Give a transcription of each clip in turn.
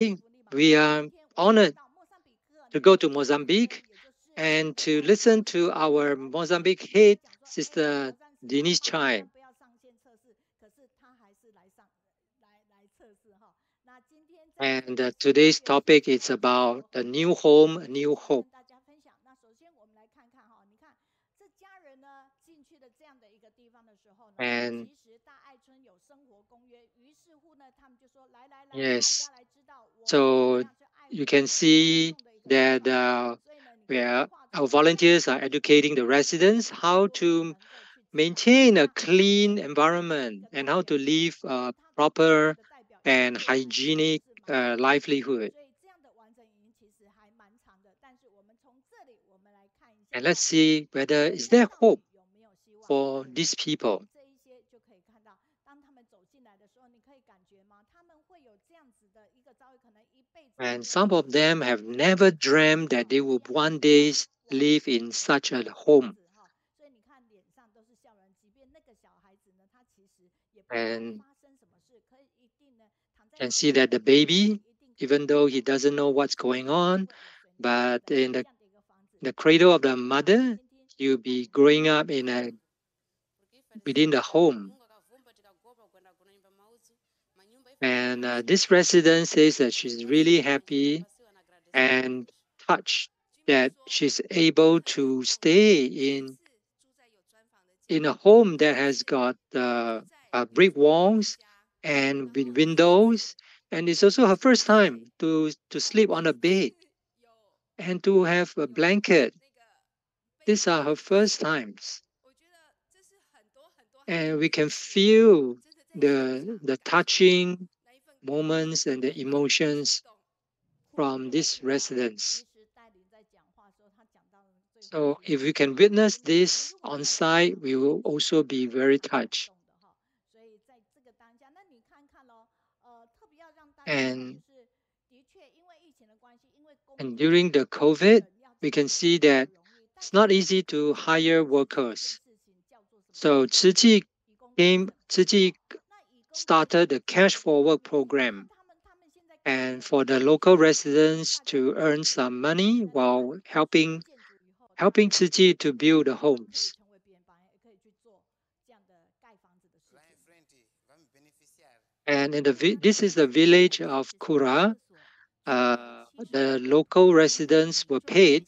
We are honored to go to Mozambique and to listen to our Mozambique head, Sister Denise Chai. And today's topic is about the new home, a new hope. And yes, so you can see that where our volunteers are educating the residents how to maintain a clean environment and how to live a proper and hygienic livelihood. And let's see whether is there hope for these people. And some of them have never dreamed that they would one day live in such a home. And can see that the baby, even though he doesn't know what's going on, but in the cradle of the mother, he'll be growing up in a within the home. And this resident says that she's really happy and touched that she's able to stay in a home that has got brick walls and with windows. And it's also her first time to sleep on a bed and to have a blanket. These are her first times. And we can feel the touching moments and the emotions from these residents. So if we can witness this on site, we will also be very touched. And and during the COVID, we can see that it's not easy to hire workers. So Tzu started the cash for work program and for the local residents to earn some money while helping Tzu to build the homes. And this is the village of Kura. The local residents were paid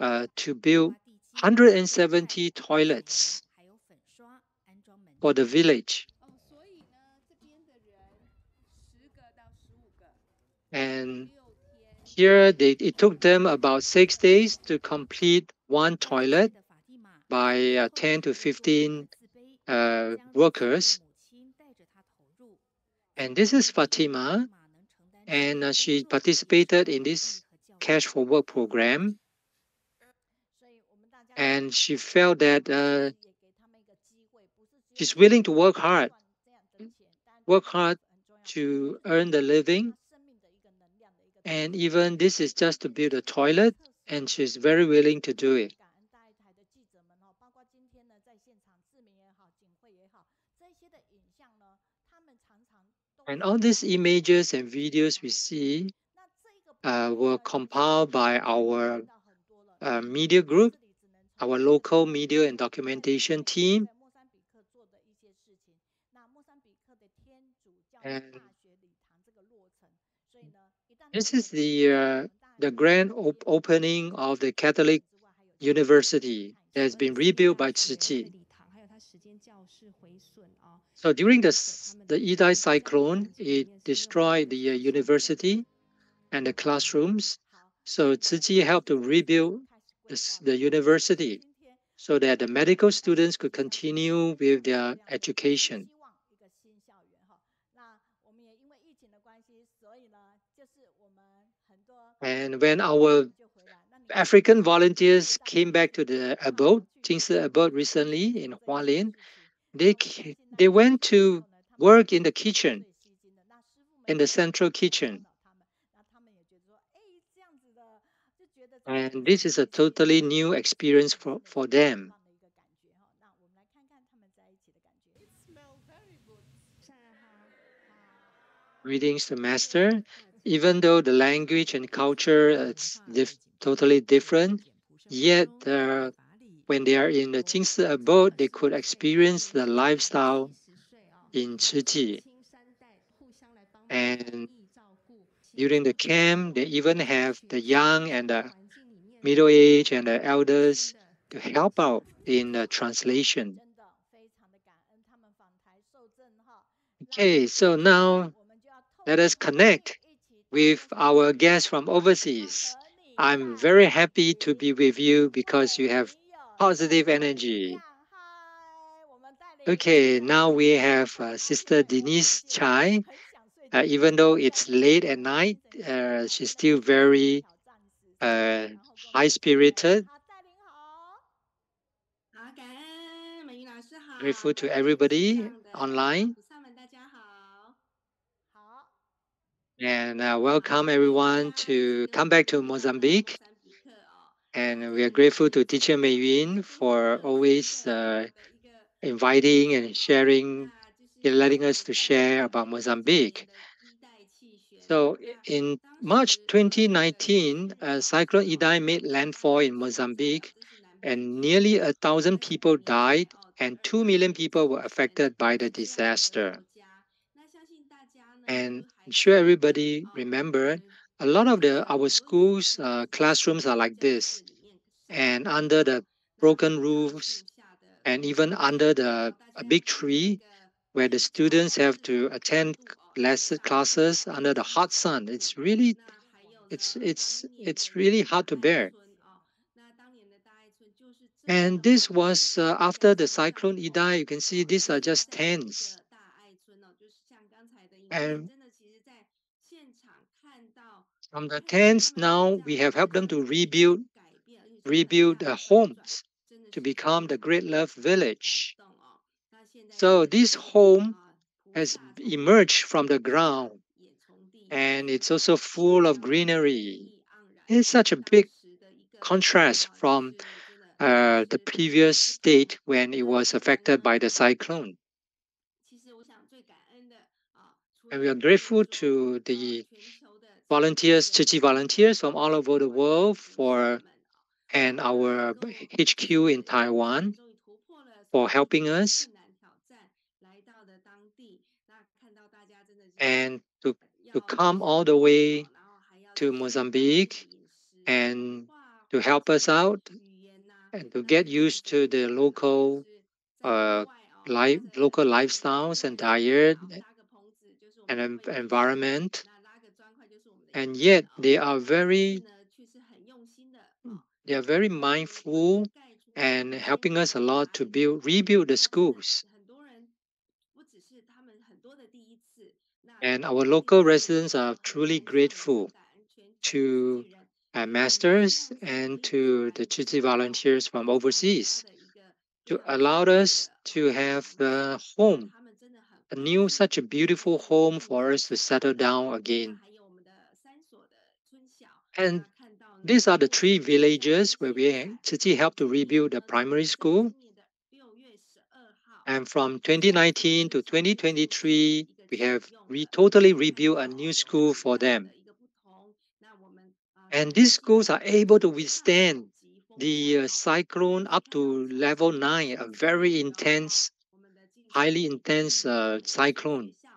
to build 170 toilets for the village. And here it took them about 6 days to complete one toilet by 10 to 15 workers. And this is Fatima, and she participated in this Cash for Work program. And she felt that she's willing to work hard to earn the living. And even this is just to build a toilet, and she's very willing to do it. And all these images and videos we see were compiled by our media group, our local media and documentation team. And this is the grand opening of the Catholic University that has been rebuilt by Tzu Chi. So during the Idai cyclone, it destroyed the university and the classrooms. So Tzu Chi helped to rebuild the university so that the medical students could continue with their education. And when our African volunteers came back to the abode, Jingsi abode recently in Hualien, they went to work in the kitchen, in the central kitchen. And this is a totally new experience for them. Greetings to Master. even though the language and culture is totally different, yet when they are in the Jingsi abode, they could experience the lifestyle in Chiji. And during the camp, they even have the young and the middle age and the elders to help out in the translation. Okay, so now let us connect with our guests from overseas. I'm very happy to be with you because you have positive energy. Okay, now we have Sister Denise Chai. Even though it's late at night, she's still very uh, high spirited. 好，感恩美云老师好，Grateful to 各位线 everybody 上的online 菩萨们，大家好。and 好，welcome 今天我 everyone 要一起 to 跟 come 大 back 家 to 分享呢莫 Mozambique. 桑比克哦，And 这 we are 里呢 grateful 其 to 实 Teacher 是一个 Maywin 非常 for 特殊 always 的一个地 inviting 方 and 哦。sharing, 那就是在 letting us to 在我们 share 这 about 边呢，今年 Mozambique. 的一代气旋哦，So 那 in 当 March 时这个气 2019, 旋呢好 Cyclone 像哦 Idai 到 made 达它 landfall 的 in 所在哦，Mozambique 这是南部的 and 地区 nearly 1,000 而且呢 people 也在 died 哦第 and 二 2 大 million 的 people 气 were 旋 affected by the 的这样的一个国 disaster. 家。那相信大家呢 And 都 I'm 还 sure 记得 everybody 可 remembered 能 a lot of 在很 our 多年 schools 前呢，在学 classrooms are 校 like 教 this. 室里面上 And 课 under 哦，the 那 broken 碰到 roofs 树下的 and 落 even 叶， under 然后 a 大家要 big 穿着那 tree 个 where the 皮草 students 哦，have 四 to 重的长 attend 布哦来上课，classes 就 under the 这样 hot 的辛 sun. 苦。那还有 It's 呢，当 it's 年的 it's 这 really 个大 hard to 爱 bear. 村哦，那当年的大爱村就是这么 And 的 this 荒芜，was 大家 after the 想想 cyclone 哦。Idai. You can see 哦，these are 现 just 在一 tents. 个大爱村哦，就是像刚才的影片，And 真的其实在现场看到，from the 看到他 tents 们的 now 这样 we 的一 have 个 helped them to 生活的一个改变，而且是很 rebuild 大的翻转，homes 真的 to 是觉 become 得 the Great 非 Love 常的感 Village. 动哦。那现在 So 真的 this 是 home 菩 has 萨从天 emerged from the 而下， ground 也从地下 and xuống it's also 哦，那 full 这 of 样的一个喜 greenery. 意盎然， It's such 那 a 当 big 时的一个 contrast 就 from 是真的就 the 是百感 previous 不同。 state when it 那 was 我们 affected 呢 by the cyclone. 其实我想最感恩的啊，除 And we 了 are 就是 grateful 说 to the 全球的慈济 volunteers, 人 Chichi 们哦，还 volunteers 有 from all 台 over the 湾的 world 菩萨 for 们啊，and 能 our 够就 HQ 是 in 今年 Taiwan 终于突破了所 for 有的 helping 这些 us 困难挑战，来到了当地，那看到大家真的是 and to 要 come 上 all the 课 way 哦，然后还要 to 去适应当地的 Mozambique 饮食、文 and 化、to 环 help us 境、out 语言呐、and to 那 get 这样 used 子的 to 一 the 个就 local 是在国外哦，搭着 local 这个 lifestyles 因 and 为山上 diet 嘛，搭个棚子就是我们 and 的会议室， environment. 那拉个砖块就是我们的 And 营室 yet 哦， they are 那可是 very 呢，却是很用心的哦，they are 把 very 这些不管是 mindful 盖出来的 and 一些 helping us a lot to 宅邸哦， rebuild the 那真的 schools. 很多人不只是他们很多的第一次，那 And our 当地 local 的人也 residents 都 are 很 truly 感谢我们的 grateful 感恩全球慈济 to 人，给我们这 masters 样子的 and 一 to the 船 Chichi 车哦， volunteers from 一船家 overseas 的一个非 to 常 allow 珍贵 us 的 to 一个 have 行 the 程，那 home, 他们真的很 a 快 new 速 such a 就 beautiful 是 home 建 for 设 us to 起来 settle 了， down 那 again. 还有我们的3所的村小， And 那看到 these 呢， are the 目 three 前村小 villages 是 where 现 we 在 Chichi helped to 今年 rebuild the 特 primary 别在 school. 今年的6月12号， And from 这样子 2019 村 to 小就正式的 2023, 一个 we 启 have 用了， totally 那看 rebuilt 到 a new 有 school 很 for 大的 them. 一个不同，那我们感 And 恩 these 现在 schools are 呢 able to 抗扰 withstand 级风扇 the 哦，那 cyclone 这 up 刚 to 刚才 level 呢 9, 亲 a 自 very 遇到哦， intense, 我们的进士 highly 也遇 intense 到了我们这些学 cyclone. 校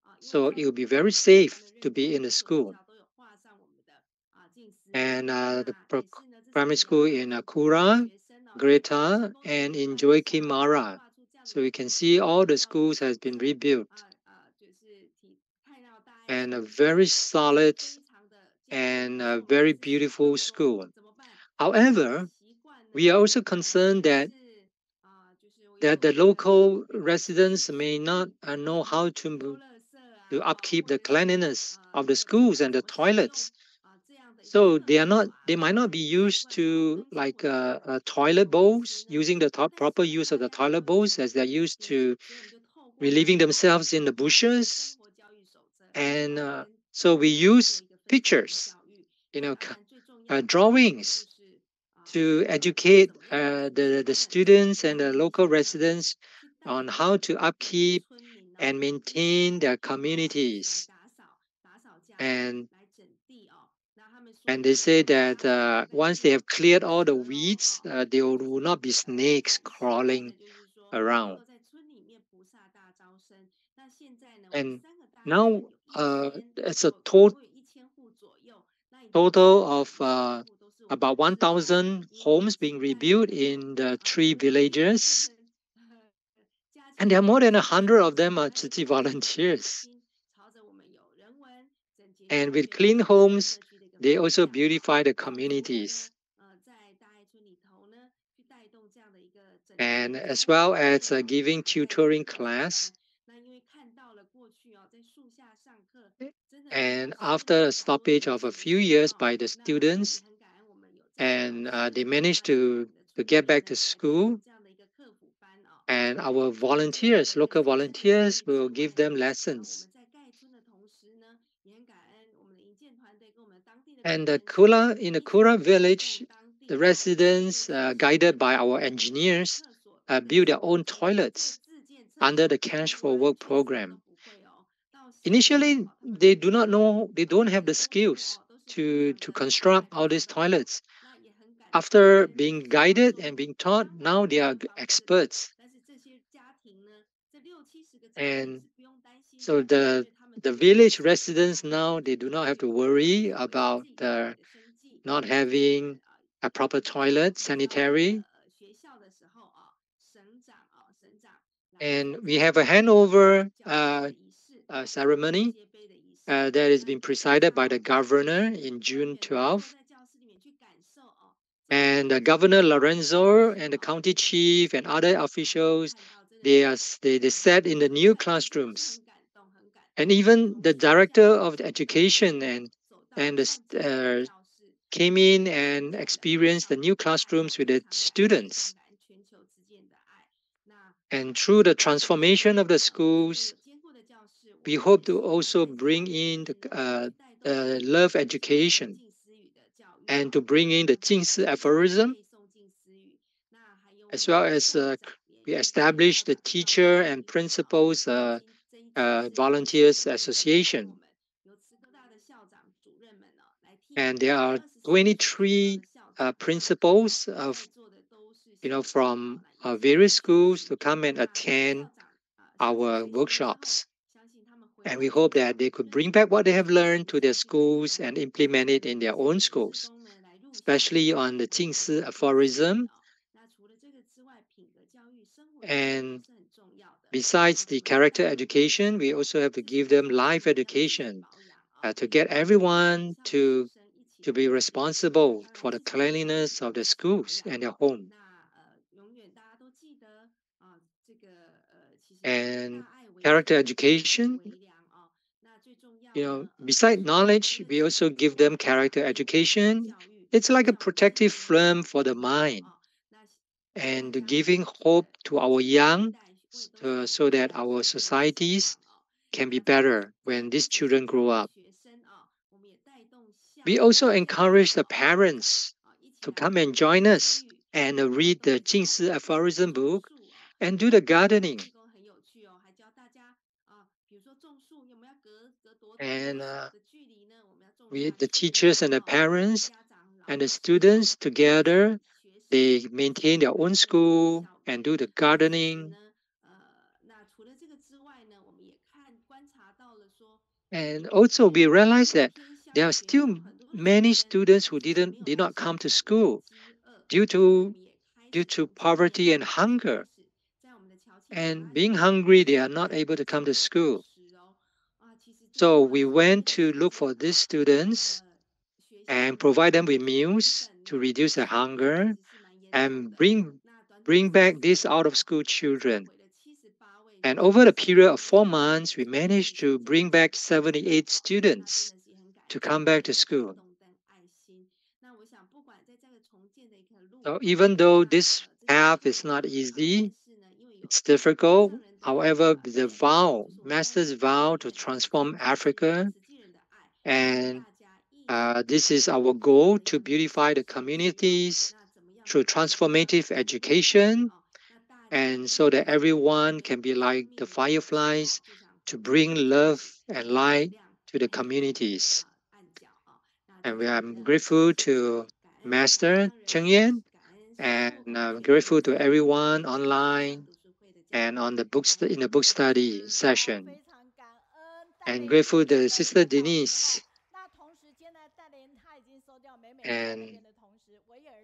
啊，因为 So 在 it 我 will 们 be 的教 very 会非常 safe 的 to 认 be 真， in 每 the 所学 school. 校都有画上我们的进士印， And the 那也是呢这次 primary 也要 school 感 in 谢我们的 Akura, 学生哦，在清 Greta, 风的 and 陪 in 伴下 Joaquim 能够 Mara. 画出这样的 So 一 we 幅 can see 新 all 的 the 校园 schools has 图 been 册 rebuilt 就是看到大爱 and a 村， very 那也是 solid 非常的坚固， and 可 a 是我们还 very 是习惯 beautiful 说 school. 怎么办？那怎么 However, 习惯 we 呢？ are also concerned 还 that 是就是我 that 有 the 那个 local 亲戚 residents 的 may 建 not 议，比如 know 说 how 丢 to 垃圾 to 啊， upkeep 或 the 者是 cleanliness of the 那个怎么 schools and 怎 the 么使用 toilets. 这样的一个 So 厕所啊，they might 那 not 还 be 是习 used 惯说 to 更新 like 不了。那怎 toilet 么维持 bowls 呢？using the 但 proper 是呢，use of 大 the 家又 toilet 很 bowls 喜 as they're 欢 used 学， to 所以我们就透过了 relieving 这 themselves in the 个大爱的生 bushes. 活教育手册 And 跟 so 大 we 家来做 use 一个分享跟 pictures, 教育。you 那 know, 当然最重要的就 drawings 是to 要 educate 怎么样子去 the 认识， students and 让 the 年 local 轻上去 residents 去带 on 领 how 我 to 们的这些 upkeep 村民哦，and 一起 maintain their 来 communities. 打扫家里， And 来 And they say that once they have cleared all the weeds, there will not be snakes crawling around. And now it's a total of about 1,000 homes being rebuilt in the three villages. And there are more than 100 of them are Tzu volunteers. And with clean homes, they also beautify the communities. And as well as giving tutoring class. And after a stoppage of a few years by the students, and they managed to get back to school, and our volunteers, local volunteers, will give them lessons. And in the Kura village, the residents, guided by our engineers, build their own toilets under the Cash for Work program. Initially, they do not know, they don't have the skills to construct all these toilets. After being guided and being taught, now they are experts. And so the village residents now, they do not have to worry about not having a proper toilet, sanitary. And we have a handover ceremony that has been presided by the governor in June 12th. And Governor Lorenzo and the county chief and other officials, they sat in the new classrooms. And even the director of the education came in and experienced the new classrooms with the students. And through the transformation of the schools, we hope to also bring in love education and to bring in the 近似 aphorism, as well as we establish the teacher and principals volunteers association. And there are 23 principals from various schools to come and attend our workshops. And we hope that they could bring back what they have learned to their schools and implement it in their own schools, especially on the 近似 aphorism. And besides the character education, we also have to give them life education to get everyone to be responsible for the cleanliness of the schools and their home. And character education, beside knowledge, we also give them character education. It's like a protective film for the mind and giving hope to our young so that our societies can be better when these children grow up. We also encourage the parents to come and join us and read the 近似 aphorism book and do the gardening. And the teachers and the parents and the students together, they maintain their own school and do the gardening. And also we realize that there are still many students who did not come to school due to poverty and hunger. And being hungry, they are not able to come to school. So we went to look for these students and provide them with meals to reduce the hunger and bring back these out of school children. And over the period of 4 months, we managed to bring back 78 students to come back to school. So even though this path is not easy, it's difficult. However, the Master's vow to transform Africa, and this is our goal to beautify the communities through transformative education, and so that everyone can be like the fireflies to bring love and light to the communities. And I'm grateful to Master Cheng Yan, and I'm grateful to everyone online and on the in the book study session. And grateful to Sister Denise. And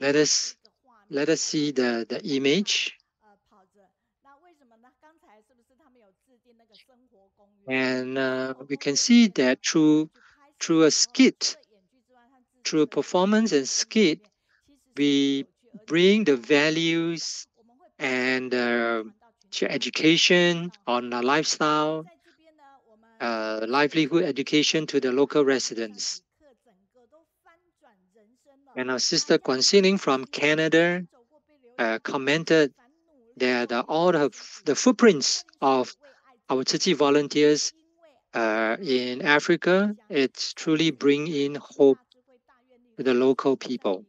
let us let us see the image. And we can see that through a skit, through a performance and skit, we bring the values and education on the lifestyle, livelihood education to the local residents. And our sister Guan Xiling from Canada commented that all of the footprints of our Tzu volunteers in Africa, it's truly bring in hope to the local people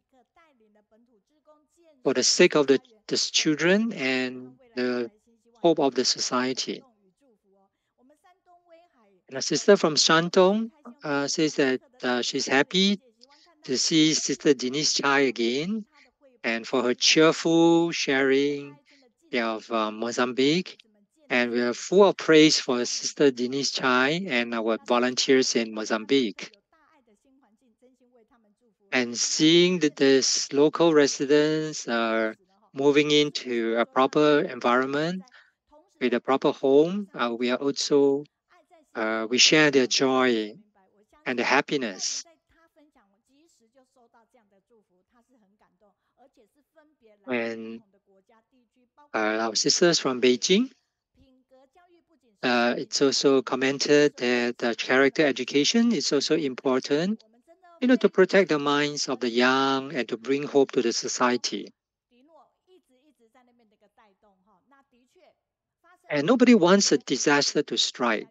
for the sake of the children and the hope of the society. And a sister from Shandong says that she's happy to see Sister Denise Chai again and for her cheerful sharing of Mozambique. And we are full of praise for Sister Denise Chai and our volunteers in Mozambique. And seeing that this local residents are moving into a proper environment with a proper home, we are also we share their joy and the happiness. And our sisters from Beijing, it's also commented that character education is also important, to protect the minds of the young and to bring hope to the society. And nobody wants a disaster to strike.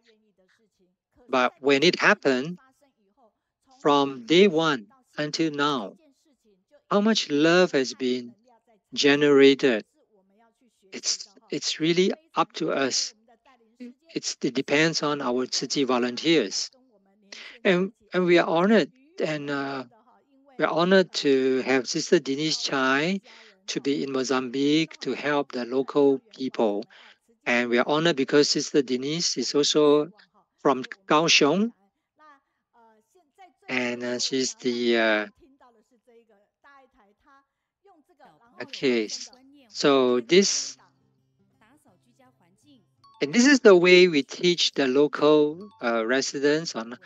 But when it happened, from day one until now, how much love has been generated? It's really up to us. It depends on our city volunteers, and we are honored and we're honored to have Sister Denise Chai to be in Mozambique to help the local people. And we are honored because Sister Denise is also from Kaohsiung, and she's the okay. So this is the way we teach the local residents on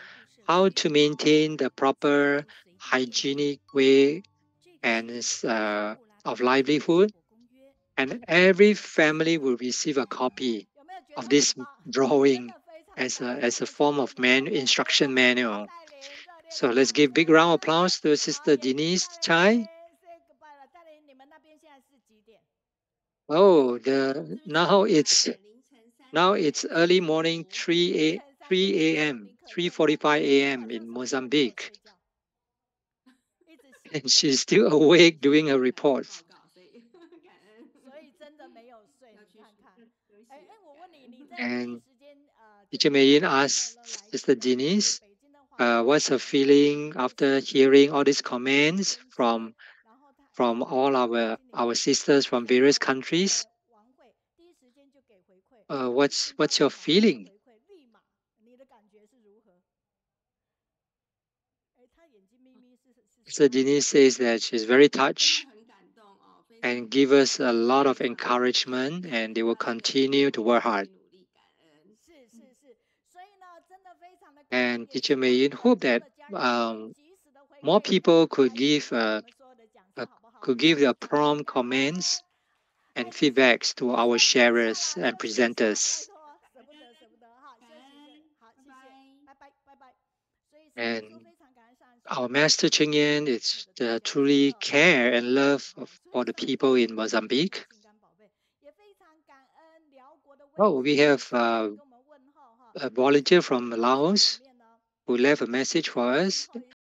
how to maintain the proper hygienic way and of livelihood. And every family will receive a copy of this drawing as a form of instruction manual. So let's give big round of applause to Sister Denise Chai. Oh, the now it's early morning 3 a.m. 3:45 a.m. in Mozambique, and she's still awake doing her reports. And Teacher Mayin asked Sister Denise, what's her feeling after hearing all these comments from all our sisters from various countries? What's your feeling? Sister Denise says that she's very touched and give us a lot of encouragement, and they will continue to work hard. And Teacher Mayin hope that more people uh, could give their prompt comments and feedbacks to our sharers and presenters. And our Master Cheng Yen is truly care and love for the people in Mozambique. Oh, we have a volunteer from Laos who left a message for us.